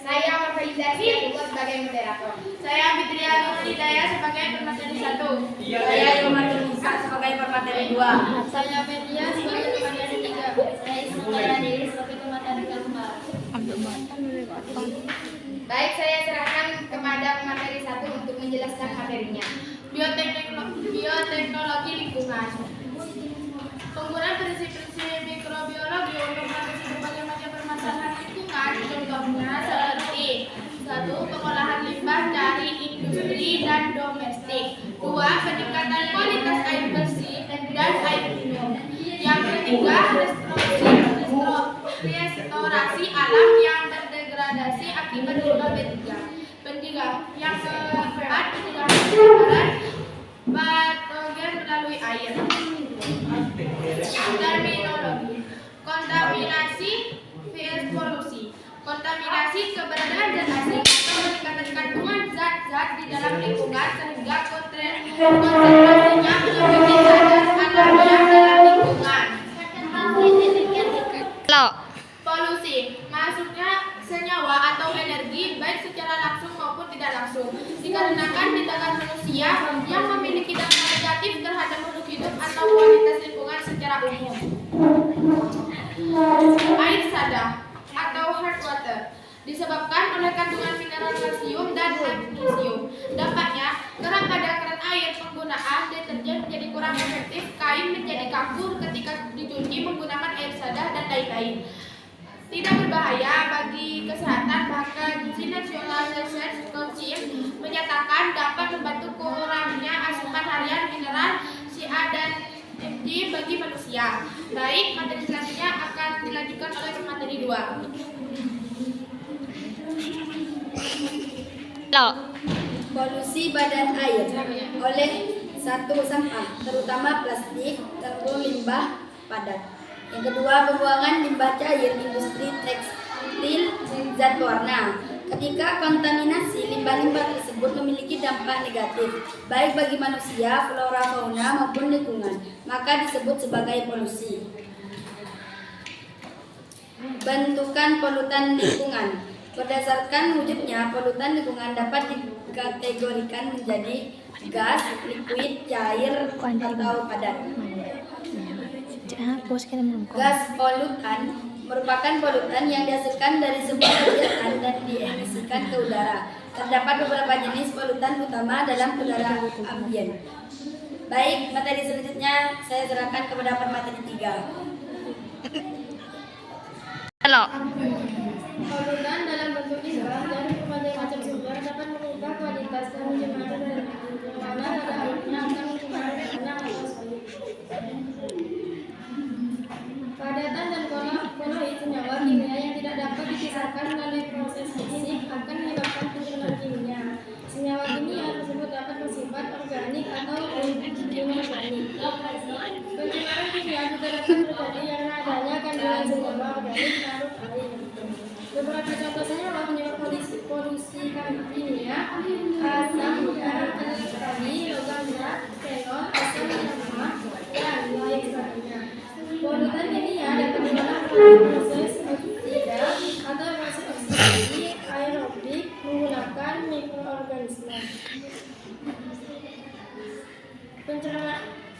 Saya Marfelisa Siatullah sebagai moderator. Saya Fitria Nurhidayah sebagai pemateri 1. Saya Yomatul Nisa sebagai pemateri 2. Saya Media sebagai pemateri 3. Saya Ismail Diri sebagai pemateri keempat. Baik, saya serahkan kepada pemateri 1 untuk menjelaskan materinya. Bioteknologi lingkungan. Penggunaan prinsip-prinsip mikrobiologi untuk mengatasi berbagai macam permasalahan lingkungan, contohnya seperti 1. Pengolahan limbah dari industri dan domestik. 2. Peningkatan kualitas air bersih dan air minum. Yang ketiga, restorasi alam yang terdegradasi akibat limbah B3. Yang keempat, pencegahan penyebaran patogen melalui air. Terminologi. Kontaminasi vs polusi. Kontaminasi keberadaan zat asing atau peningkatan kandungan zat-zat di dalam lingkungan sehingga konsentrasinya melebihi kadar alamiah dalam lingkungan. Polusi, masuknya senyawa atau energi baik secara langsung maupun tidak langsung dikarenakan di tangan manusia yang memiliki dampak negatif terhadap makhluk hidup atau kualitas lingkungan secara umum. Air sada atau hard water disebabkan oleh kandungan mineral kalsium dan magnesium. Dampaknya, kerap pada keran air penggunaan deterjen menjadi kurang efektif, kain menjadi kabur ketika dicuci menggunakan air sada dan lain-lain. Tidak berbahaya bagi kesehatan, bahkan Gizi Nasional Research Council menyatakan dapat membantu kurangnya asupan harian mineral Ca dan Mg bagi manusia. Baik, materi selanjutnya akan dilanjutkan oleh materi 2. Polusi badan air oleh 1. Sampah, terutama plastik, terutama limbah padat. Yang kedua, pembuangan limbah cair industri tekstil zat warna. Ketika kontaminasi, limbah-limbah tersebut memiliki dampak negatif baik bagi manusia, flora fauna maupun lingkungan, maka disebut sebagai polusi. Bentukan polutan lingkungan. Berdasarkan wujudnya, polutan lingkungan dapat dikategorikan menjadi gas, liquid, cair, atau padat. Gas polutan merupakan polutan yang dihasilkan dari sebuah kegiatan dan diemisikan ke udara. Terdapat beberapa jenis polutan utama dalam udara ambien. Baik, materi selanjutnya saya serahkan kepada pemateri 3. Polutan dalam bentuk limbah dari berbagai macam sumber dapat mengubah kualitas dan pencemaran dari yang mana pada akhirnya akan mencemari tanah atau solid. Padatan dan koloid senyawa kimia yang tidak dapat dipisahkan melalui proses fisik akan menyebabkan pencemaran kimia. Senyawa kimia tersebut dapat bersifat organik atau inorganik. Pencemaran kimia juga dapat terjadi karena adanya kandungan senyawa organik larut air. Beberapa contoh senyawa penyebab polusi kimia: asam alkali, logam berat, xenon, asam lemak, dan lain sebagainya. Polutan kimia dapat diolah melalui proses oksida atau proses oksidasi aerobik menggunakan mikroorganisme.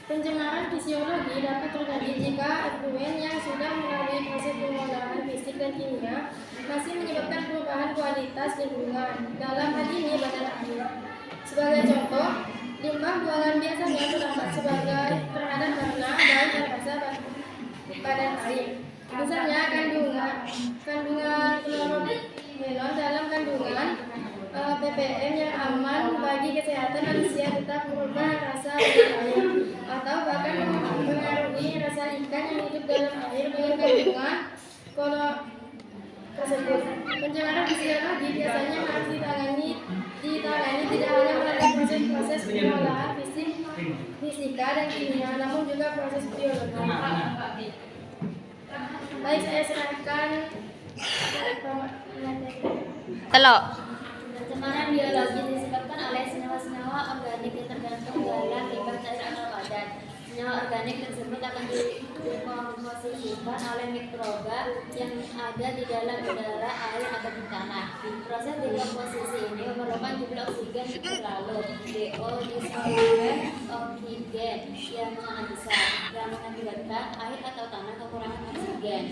Pencemaran fisiologi dapat terjadi jika efluen yang sudah melalui proses pengolahan fisik dan kimia masih menyebabkan perubahan kualitas lingkungan. Dalam hal ini badan air. Sebagai contoh, limbah buangan biasanya berdampak sebagai terhadap warna dan rasa badan air. Misalnya kandungan klorofenon dalam kandungan ppm yang aman bagi kesehatan manusia tetap merubah rasa badan air, atau bahkan mempengaruhi rasa ikan yang hidup dalam air dengan kandungan klorofenon tersebut. Pencemaran fisiologi biasanya harus ditangani tidak hanya melalui proses pengolahan fisika dan kimia, namun juga proses biologi. Baik, saya serahkan Pencemaran biologi disebabkan oleh senyawa-senyawa organik yang tergantung dalam limbah cair atau padat. Senyawa organik tersebut akan dikomposisikan oleh mikroba yang ada di dalam udara, air, atau tanah. Proses dekomposisi ini memerlukan jumlah oksigen terlalu DO disolvent oksigen yang sangat besar yang mengakibatkan air atau tanah kekurangan oksigen.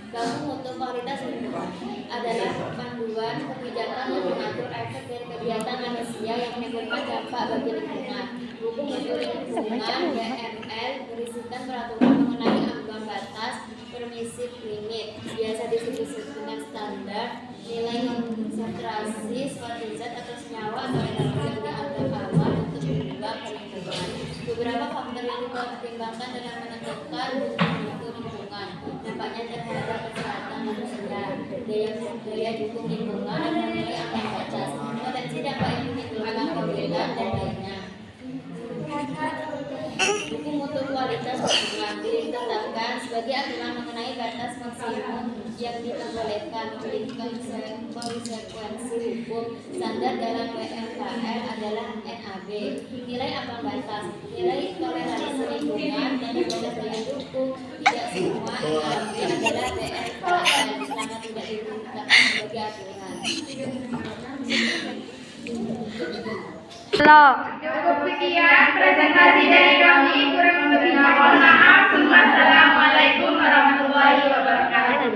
Bangun mutu kualitas lingkungan adalah panduan kebijakan yang mengatur efek dari kegiatan manusia yang menimbulkan dampak bagi lingkungan. Buku mutu lingkungan (BML) berisikan peraturan mengenai ambang batas permisif limit, biasa disebut dengan standar, nilai konsentrasi suatu zat atau senyawa atau elemen yang dianggap aman untuk dibuang ke lingkungan. Beberapa faktor yang dipertimbangkan dalam menentukan mutu lingkungan, dampaknya terhadap kesehatan manusia, daya dukung lingkungan, dan nilai ambang batas, potensi dampak yang ditimbulkan keberadaan dan lainnya. Buku mutu kualitas lingkungan ditetapkan sebagai aturan mengenai batas maksimum yang diperbolehkan memiliki konsekuensi hukum. Standar dalam WMKL adalah NAB. Nilai ambang batas, nilai toleransi lingkungan, dan batas daya dukung tidak semua NAB adalah WMKL selama tidak ditetapkan sebagai aturan. Cukup sekian presentasi dari kami. Kurang lebihnya mohon maaf. Wassalamualaikum warahmatullahi wabarakatuh.